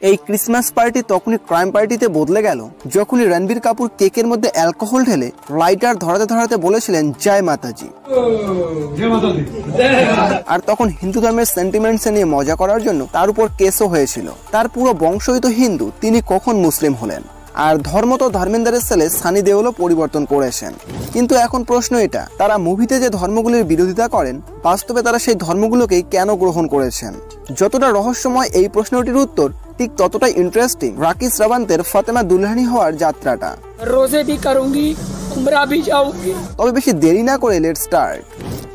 এই Christmas party তখনই crime পার্টিতে বদলে গেল যখনই রণবীর কাপুর কেকের মধ্যে অ্যালকোহল ঢেলে লাইটার ধরাতে ধরাতে বলেছিলেন জয় মাতাজি। আর তখন হিন্দু ধর্মের সেন্টিমেন্টস নিয়ে মজা করার জন্য তার উপর কেসও হয়েছিল। তার পুরো বংশই তো হিন্দু, তিনি কখন মুসলিম হলেন? আর ধর্ম তো ধর্মেন্দ্রের ছেলে সানি দেওলও পরিবর্তন করেছেন। কিন্তু এখন প্রশ্ন এটা, তারা মুভিতে যে ধর্মগুলির বিরোধিতা করেন বাস্তবে তারা সেই ধর্মগুলোকেই কেন গ্রহণ করেছেন? যতটা রহস্যময় এই প্রশ্নটির উত্তর, ঠিক ততটাই ইন্টারেস্টিং রাকি শ্রাবন্তের ফাতেমা দুলহানি হওয়ার যাত্রাটা। রোজে ভি করুঙ্গি, উমরা ভি যাউঙ্গি। তবে বেশি দেরি না করে লেটস স্টার্ট।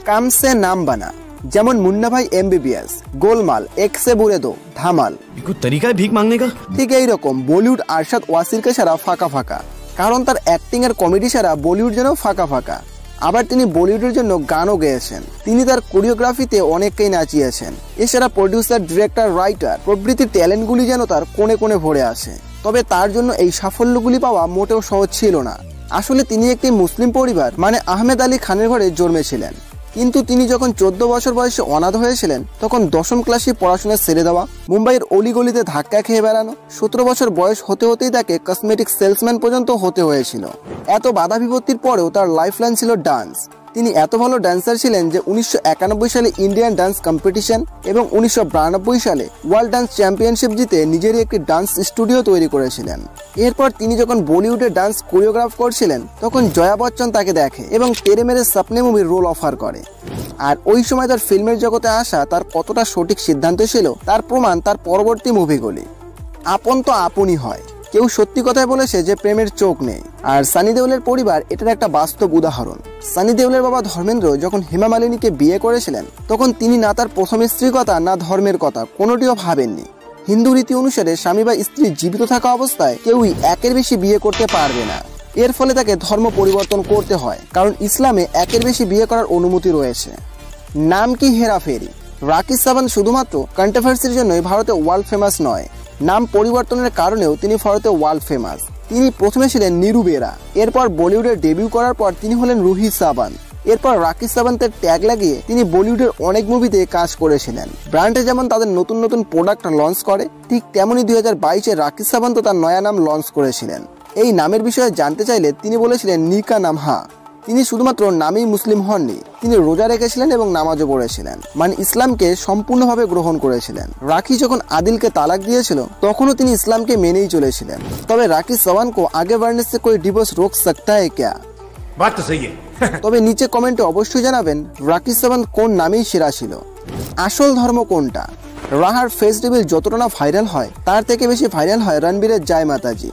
কাম সে নাম বানা, যেমন মুন্না ভাই MBBS, গোলমাল, এক সে বুড়ে দো, ধামাল, তরিকায় ভিক মাংনে কা। ঠিক এইরকম বলিউড আরশাদ ওয়াসিরকে ছাড়া ফাঁকা ফাঁকা, কারণ তার অ্যাক্টিং এর কমেডি ছাড়া বলিউড যেন ফাঁকা ফাঁকা। আবার তিনি বলিউডের জন্য গানও গেয়েছেন, তিনি তার কোরিওগ্রাফিতে অনেককেই নাচিয়েছেন। এছাড়া প্রডিউসার, ডিরেক্টর, রাইটার প্রভৃতি ট্যালেন্টগুলি যেন তার কোণে কোণে ভরে আসে। তবে তার জন্য এই সাফল্যগুলি পাওয়া মোটেও সহজ ছিল না। আসলে তিনি একটি মুসলিম পরিবার মানে আহমেদ আলী খানের ঘরে জন্মেছিলেন, কিন্তু তিনি যখন 14 বছর বয়সে অনাথ হয়েছিলেন তখন 10ম ক্লাসে পড়াশোনা ছেড়ে দেওয়া, মুম্বাইয়ের অলিগলিতে ধাক্কা খেয়ে বেড়ানো, 17 বছর বয়স হতে হতেই তাকে কসমেটিক সেলসম্যান পর্যন্ত হতে হয়েছিল। এত বাধা বিপত্তির পরেও তার লাইফ লাইন ছিল ডান্স। তিনি এত ভালো ডান্সার ছিলেন যে 1991 সালে ইন্ডিয়ান ডান্স কম্পিটিশন এবং 1992 সালে ওয়ার্ল্ড ডান্স চ্যাম্পিয়নশিপ জিতে নিজেরই একটি ডান্স স্টুডিও তৈরি করেছিলেন। এরপর তিনি যখন বলিউডে ডান্স কোরিওগ্রাফ করছিলেন তখন জয়া বচ্চন তাকে দেখে এবং তেরে মেরে স্বপ্নে মুভির রোল অফার করে। আর ওই সময় তার ফিল্মের জগতে আসা তার কতটা সঠিক সিদ্ধান্ত ছিল তার প্রমাণ তার পরবর্তী মুভিগুলি। আপন তো আপনই হয়, কেউ সত্যি কথাই বলেছে যে প্রেমের চোখ নেই। আর সানি দেওলের পরিবার এটার একটা বাস্তব উদাহরণ। সানি দেওলের বাবা ধর্মেন্দ্র যখন হেমা মালিনীকে বিয়ে করেছিলেন তখন তিনি না তার প্রথম স্ত্রীর কথা না ধর্মের কথা কোনোটিও ভাবেননি। হিন্দু রীতি অনুসারে স্বামী বা স্ত্রী জীবিত থাকা অবস্থায় কেউই একের বেশি বিয়ে করতে পারবে না। এর ফলে তাকে ধর্ম পরিবর্তন করতে হয়, কারণ ইসলামে একের বেশি বিয়ে করার অনুমতি রয়েছে। নাম কি হেরাফেরি? রাকি শ্রাবন্ত শুধুমাত্র কন্ট্রোভার্সির জন্যই ভারতে ওয়ার্ল্ড ফেমাস নয়, নাম পরিবর্তনের কারণেও তিনি ভারতে ওয়ার্ল্ড ফেমাস। তিনি প্রথমে ছিলেন নীরু বেরা, এরপর বলিউডে ডেবিউ করার পর তিনি হলেন রুহি সাবান। এরপর রাকি শ্রাবন্তের ট্যাগ লাগিয়ে তিনি বলিউডের অনেক মুভিতে কাজ করেছিলেন। ব্র্যান্ডে যেমন তাদের নতুন নতুন প্রোডাক্ট লঞ্চ করে, ঠিক তেমনই 2022-এ রাকি শ্রাবন্ত তার নয়া নাম লঞ্চ করেছিলেন। এই নামের বিষয়ে জানতে চাইলে তিনি বলেছিলেন নিকা নাম হা। তিনি শুধুমাত্র নামেই মুসলিম হননি, তিনি রোজা রেখেছিলেন এবং নামাজও পড়েছিলেন, মানে ইসলামকে সম্পূর্ণভাবে গ্রহণ করেছিলেন। রাখি যখন আদিলকে তালাক দিয়েছিল তখনও তিনি ইসলামকে মেনেই চলেছিলেন। তবে রাকি শ্রাবন্ত को आगे बढ़ने से कोई डिवोर्स रोक सकता है क्या? बात तो सही है। তবে নিচে কমেন্টে অবশ্যই জানাবেন রাকি শ্রাবন্ত কোন নামেই সেরা ছিল। আসল ধর্ম কোনটা? রাহার ফেস রিভিল যতটা না ভাইরাল হয় তার থেকে বেশি ভাইরাল হয় রণবীরের জয় মাতাজি।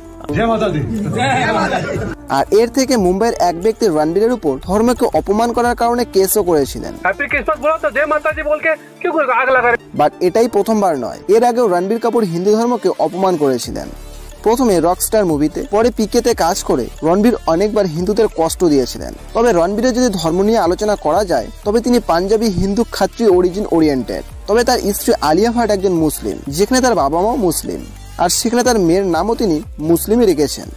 আর এর থেকে মুম্বাইয়ের এক ব্যক্তি রণবীরের উপর ধর্মকে অপমান করার কারণে কেসও করেছিলেন। বাট এটাই প্রথমবার নয়, এর আগেও রণবীর কাপুর হিন্দু ধর্মকে অপমান করেছিলেন। প্রথমে রকস্টার মুভিতে, পরে পিকেতে কাজ করে রণবীর অনেকবার হিন্দুদের কষ্ট দিয়েছিলেন। তবে রণবীরের যদি ধর্ম নিয়ে আলোচনা করা যায় তবে তিনি পাঞ্জাবি হিন্দু খাত্রী অরিজিন ওরিয়েন্টেড। তবে তার স্ত্রী আলিয়া ভাট একজন মুসলিম, যেখানে তার বাবা মাও মুসলিম, আর সেখানে তার মেয়ের নামও তিনি মুসলিমই রেখেছেন।